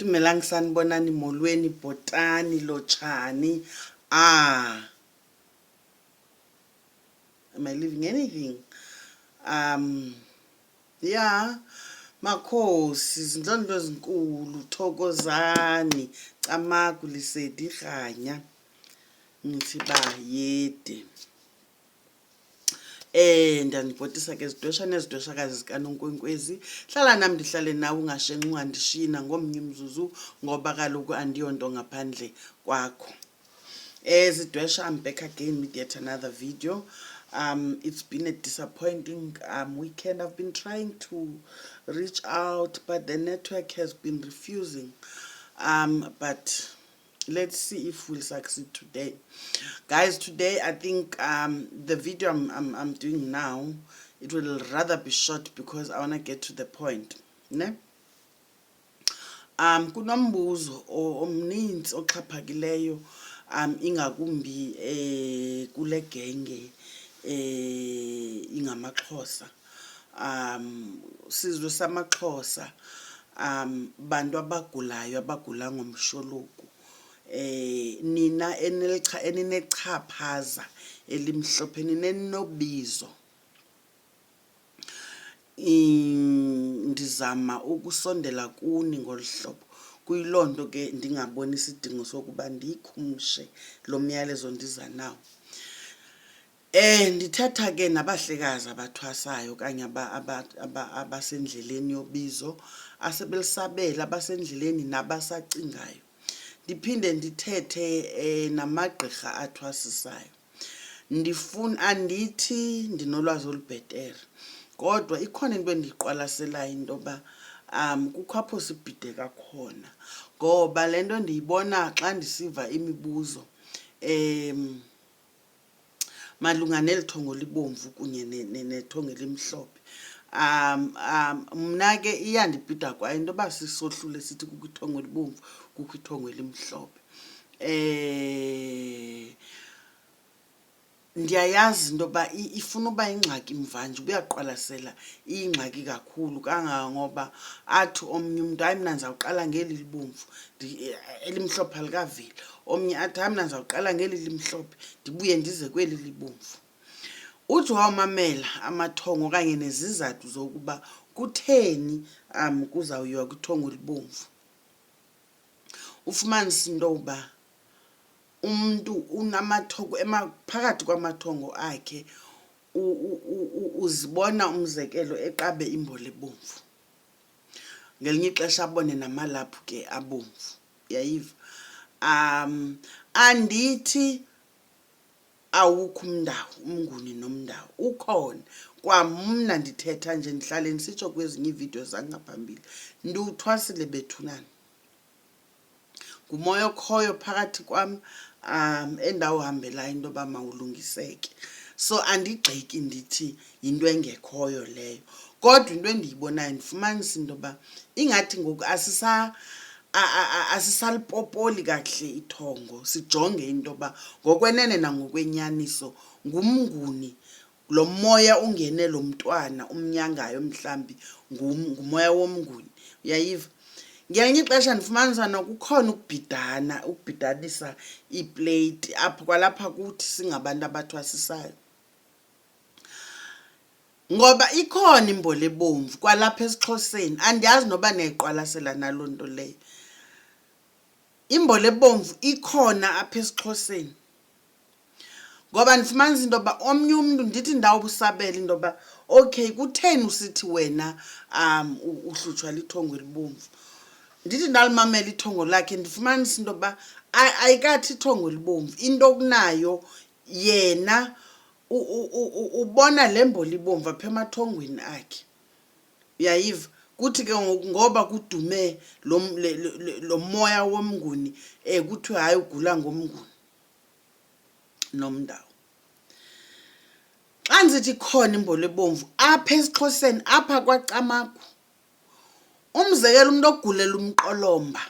Dumelang sanibonani molweni bhotani lotshani. Am I leaving anything? Yeah, makhosi izindlondlo ezinkulu thokozani camagu lisedi khanya ngithi ba yede. Ndanibhotisa ke izidweshana ezidweshakazi zikaNonkwenkwezi. Hlala nami ndihlale nawe ungashenxi ungandishina ngomnye umzuzu ngoba kaloku andiyonto ngaphandle kwakho. Zidwesha, I'm back again with yet another video. It's been a disappointing weekend. I've been trying to reach out, but the network has been refusing. But let's see if we'll succeed today. Guys, today I think the video I'm doing now, it will rather be short because I want to get to the point. Ne? Kunombuzo omninzi oxhaphakileyo ingakumbi kule genge ingamaXhosa. Sizwe samaXhosa bantu abagulayo abagula ngomshologu. Nina eninechaphaza elimhlophe ninenobizo. Ndizama ukusondela kuni ngolhlobo kuyilonto ke ndingaboni isidingo sokuba ndikhumshe lo myalezo ndiza nawo. Ndithatha ke nabahlekazi abathwasayo kanye abasendleleni yobizo asebelisabela abasendleleni nabasacingayo. Ndiphinde ndithethe namagqirha athwasisayo. Andithi ndinolwazi olubhetere kodwa ikhona into endiyiqwalaselayo intoba kukho apho sibhideka khona ngoba le nto ndiyibona xa ndisiva imibuzo malunga nelithongo libomvu kunye nethongo elimhlophe. Mna ke iyandibhida kwayo intoba sisohlule sithi kukho ithongo elibomvu kukho ithongo elimhlophe. Ndiyayazi intoba ifuna uba ingxaki mvanje ubuyaqwalasela iyingxaki kakhulu kangangoba athi omnye umuntu hayi mna ndizawuqala ngeli libomvu elimhlophe alikaveli, omnye athi hayi mna ndizawuqala ngeli limhlophe ndibuye ndize kweli libomvu. Uthi wawumamela amathongo okanye nezizathu zokuba kutheni kuzawuyiwa kwithongo libomvu, ufumanise into yokuba umuntu unamathongo phakathi kwamathongo akhe uzibona umzekelo eqabe imbola ebomvu, ngelinye ixesha abone namalaphu ke abomvu. Yayiva? Andithi awukho uMndawu, uMnguni noMndawu ukhona. Kwamna ndithetha nje ndihlale ndisitsho kwezinye iividiyo zangaphambili ndiwuthwasile bethunani. Ngumoya okhoyo phakathi kwam endawuhambelayo intoba mawulungiseke. So andigxeki ndithi yinto engekhoyo leyo kodwa into endiyibonayo ndifumanisa intoba ingathi ngoku asisalipopoli kakuhle ithongo. Sijonge intoba ngokwenene nangokwenyaniso nguMnguni lo moya ungene lo mntwana umnyangayo mhlambi ngumoya woMnguni. Uyayiva? Ngelinye ixesha ndifumanisa nokukhona ukubhidanisa iipleyiti apho kwalapha kuthi singabantu abathwasisayo ngoba ikhona imbola ebomvu kwalapha esiXhoseni. Andiyazi noba niyayiqwalasela naloo nto leyo. Imbola ebomvu ikhona apha esiXhoseni ngoba ndifumanisa intoba omnye umntu ndithi ndawubusabela intoba okay kutheni usithi wena uhlutshwa lithongo elibomvu. Ndithi ndalimamela ithongo lakhe ndifumanisa intoba ayikathi ithongo elibomvu into okunayo yena ubona le mbola ibomvu apha emathongweni akhe. Uyayiva? Kuthi ke ngoba kudume lo moya woMnguni kuthiwe hayi ugula ngoMnguni noMndawu. Xa ndithi khona imbola ebomvu apha esiXhoseni apha kwacamagu, umzekelo umuntu ogulela umqolomba,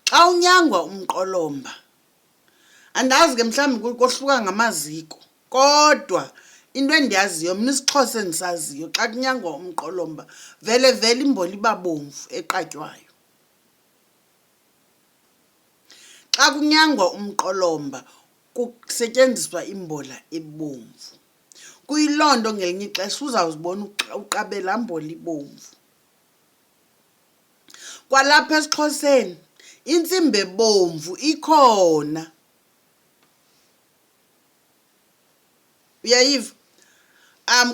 xa unyangwa umqolomba andazi ke mhlawumbi kohluka ngamaziko kodwa into endiyaziyo mna isiXhosa endisaziyo xa kunyangwa umqolomba vele imbola iba bomvu eqatywayo. xa kunyangwa umqolomba kusetyenziswa imbola ebomvu. Kuyilonto ngelinye ixesha uzawuzibona uqabela mbola ibomvu. Kwalapha esiXhoseni intsimbi ebomvu ikhona. Uyayiva?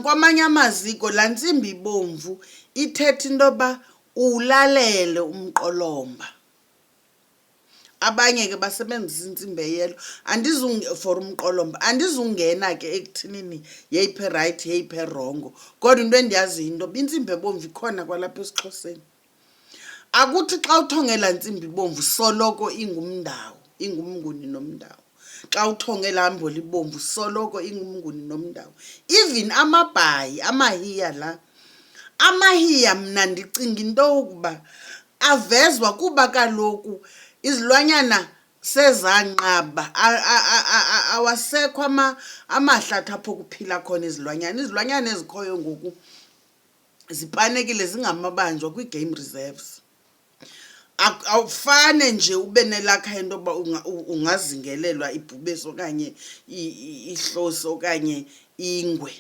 Kwamanye amaziko laa ntsimbi ibomvu ithetha into yoba uwulalele umqolomba. Abanye ke basebenzisa intsimbi eyelo for umqolomba. Andizungena ke ekuthinini yeyiphi right yeyiphi erongo, kodwa into endiyaziyo into yoba intsimbi ebomvu ikhona kwalapha esiXhoseni. Akuthi xa uthongela ntsimbi ibomvu soloko ingumndawu, ingumnguni nomndawu. Xa uthongela mbola ibomvu soloko ingumnguni nomndawu. Even amabhayi, amahiya la, amahiya mna ndicinga into yokuba avezwa kuba kaloku izilwanyana sezanqaba, awasekho amahlathi apho kuphila khona izilwanyana. Izilwanyana ezikhoyo ngoku zipanekile zingamabanjwa kwii-game reserves. Awufane nje ube nelakha into yoba ungazingelelwa ibhubesi okanye ihlosi okanye ingwe.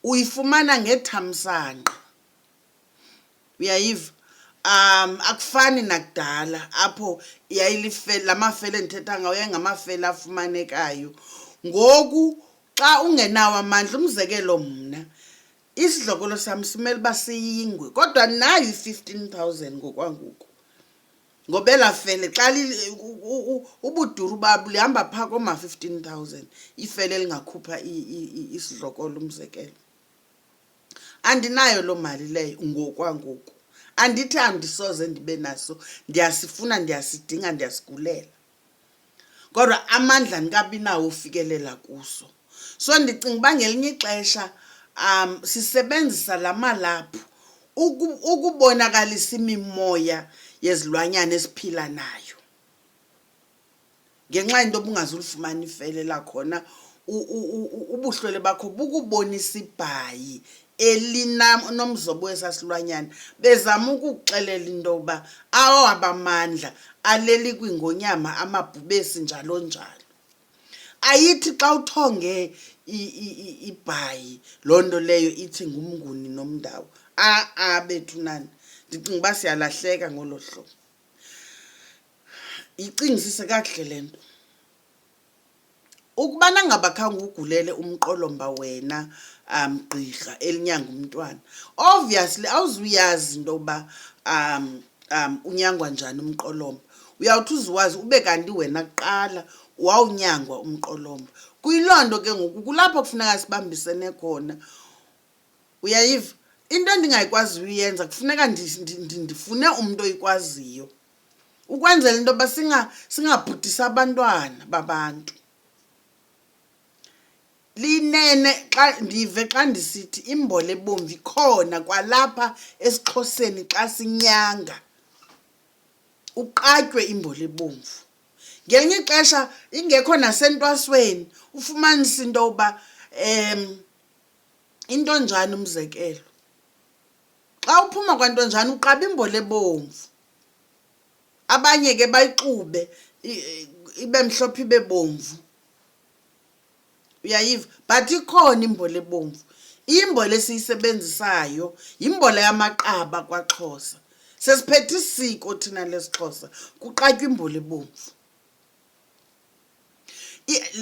Uyifumana ngethamsanqa. Uyayiva? Akufani nakudala apho la mafele ndithetha ngawo yayingamafele afumanekayo. Ngoku xa ungenawo amandla, umzekelo mna isidlokolo sam simele uba siyingwe, kodwa nayo i-15,000 ngokwangoku. Ngoba elaa fele xa ubuduru babo lihamba phaa kooma-15,000 ifele lingakhupha isidlokolo, umzekelo. Andinayo loo mali leyo ngokwangoku. Andithi andisoze ndibe naso, ndiyasifuna, ndiyasidinga, ndiyasigulela, kodwa amandla ndikabi nawo ufikelela kuso. So ndicinga uba ngelinye ixesha sisebenzisa la malaphu ukubonakalisa imimoya yezilwanyana esiphila nayo. Ngenxa yento bungazulifumana ifele lakhona, ubuhlwele bakho bukubonisa ibhayi nomzobo wesasilwanyana, bezama ukukuxelela into yoba awabamandla aleli kwingonyama, amabhubesi, njalo njalo. Ayithi xa uthonge ibhayi loo nto leyo ithi ngumnguni nomndawu. Bethu nani, ndicinga uba siyalahleka ngolo hlobo. Yicingisise kakuhle le nto. Ukubana ngaba khange ugulele umqolomba wena gqirha elinyanga umntwana, obviously awuzuyazi into yoba unyangwa njani umqolomba. Uyawuthi uziwazi ube kanti wena kuqala wawunyangwa umqolomba. Kuyiloo nto ke ngoku kulapho kufuneka sibambisene khona. Uyayiva? Into endingayikwaziyo uyenza kufuneka ndifune umntu oyikwaziyo ukwenzela into yoba singabhudisi abantwana babantu. Linene xa ndive xa ndisithi imbola ebomvu ikhona kwalapha esiXhoseni. Xa sinyanga uqatywe imbola ebomvu. Ngelinye ixesha ingekho nasentwasweni, ufumanise into yoba into njani, umzekelo, xa uphuma kwanto njani uqaba imbola ebomvu. Abanye ke bayixube ibe mhlophe ibe bomvu. Uyayiva? But ikhona imbola ebomvu. Imbola esiyisebenzisayo yimbola yamaqaba kwaXhosa. Sesiphethe isiko thina lesiXhosa, kuqatywa imbola ebomvu.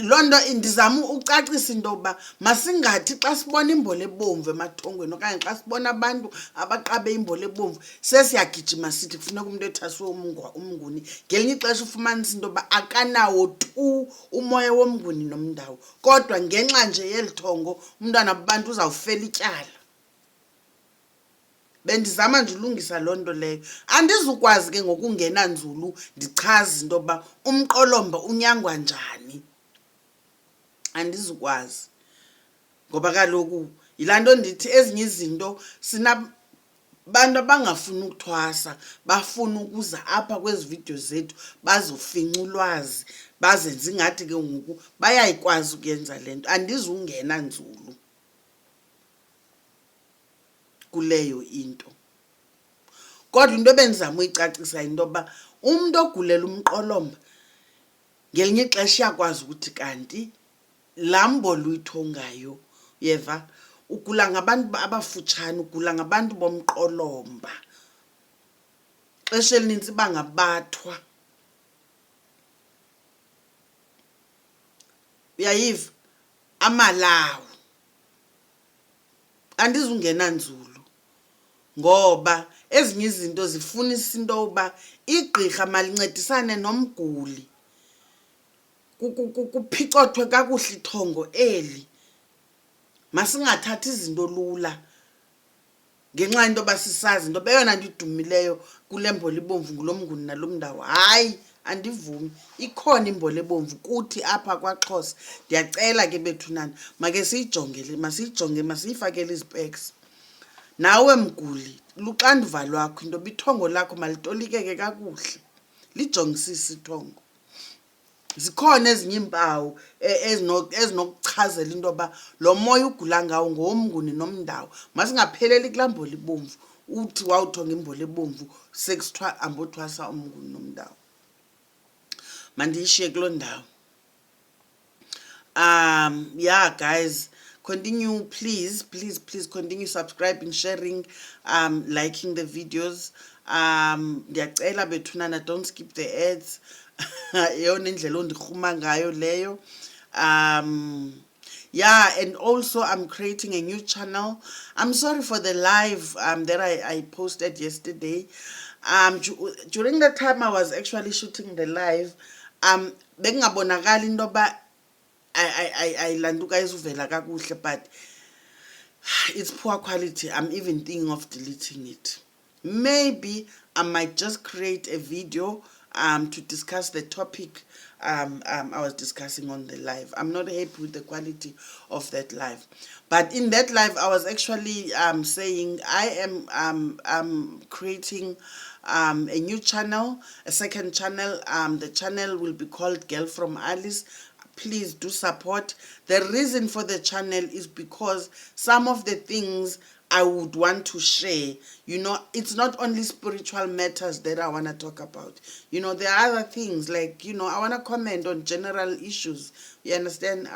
Loo nto ndizama ucacisa into yoba masingathi xa sibona imbola ebomvu emathongweni okanye xa sibona abantu abaqabe imbola ebomvu sesiyagijima sithi kufuneka umntu ethwaswe uMnguni. Ngelinye ixesha ufumanisa into yoba akanawo tu umoya woMnguni nomndawu, kodwa ngenxa nje yeli thongo umntwana babantu uzawufela ityala. Bendizama nje ulungisa loo nto leyo. Andizukwazi ke ngokungena nzulu ndichaze into yoba umqolomba unyangwa njani. Andizukwazi, ngoba kaloku yilaa nto ndithi ezinye izinto sinabantu abangafuni ukuthwasa, bafuna ukuza apha kwezi vidiyo zethu bazofinca ulwazi, bazenze ingathi ke ngoku bayayikwazi ukuyenza le nto. Andizungena nzulu kuleyo into. kodwa into ebenzama uyicacisa into yoba umuntu ogulela umqolomba ngelinye ixesha yakwazi ukuthi kanti laa Mbola uyithongayo yeva ugula ngabantu abafutshane, ugula ngabantu bomqolomba, xesha elinintsi bangabathwa. Uyayiva amalawu andizungena nzulu ngoba ezinye izinto zifunisa into yoba igqirha malincedisane nomguli kuphicothwe kakuhle ithongo eli. Masingathathi izinto lula ngenxa into yoba sisazi into beyona nto idumileyo kule Mbola ibomvu ngulo Mnguni nalo Mndawu. Hayi, andivumi. Ikhona iMbola ebomvu kuthi apha kwaXhosa. Ndiyacela ke bethunana make siyijongele, masiyijonge, masiyifakele izipeks. Nawe mguli luxanduva lwakho into bithongo lakho malitolikeke kakuhle, lijongisise ithongo. Zikhona ezinye iimpawu ezinokuchazela into yoba lo moya ugula ngawo ngowoMnguni noMndawu. Masingapheleli kulaa Mbola ibomvu uthi wawuthonga iMbola ebomvu sekusithiwa ambothwasa uMnguni noMndawu. Mandiyishiye kuloo ndawo. Yeah guys, continue, please continue subscribing, sharing, liking the videos. Ndiyacela bethunana, don't skip the ads. Yeyona indlela ondirhuma ngayo leyo. Yeah, and also I'm creating a new channel. I'm sorry for the live that I posted yesterday. During the time I was actually shooting the live, bekungabonakali into yoba ayilantuka izuvela kakuhle, but it's poor quality. I'm even thinking of deleting it. Maybe I might just create a video to discuss the topic I was discussing on the live. I'm not happy with the quality of that live, but in that live I was actually saying I am creating a new channel, a second channel. The channel will be called Girl from Alice. Please do support. The reason for the channel is because some of the things I would want to share, it's not only spiritual matters that I want to talk about. There are other things like, I want to comment on general issues. You understand?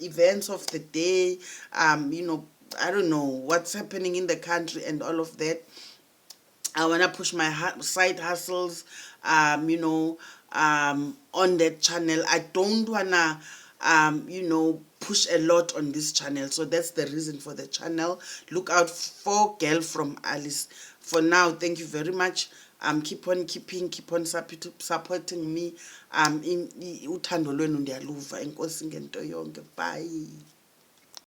Events of the day, I don't know what's happening in the country and all of that. I want to push my side hustles, on that channel. I don't want to, push a lot on this channel. So that's the reason for the channel. Look out for Girl from Alice. For now, thank you very much. Keep on supporting me. Uthando lwenu ndiyaluva. Enkosi ngento yonke. Bye.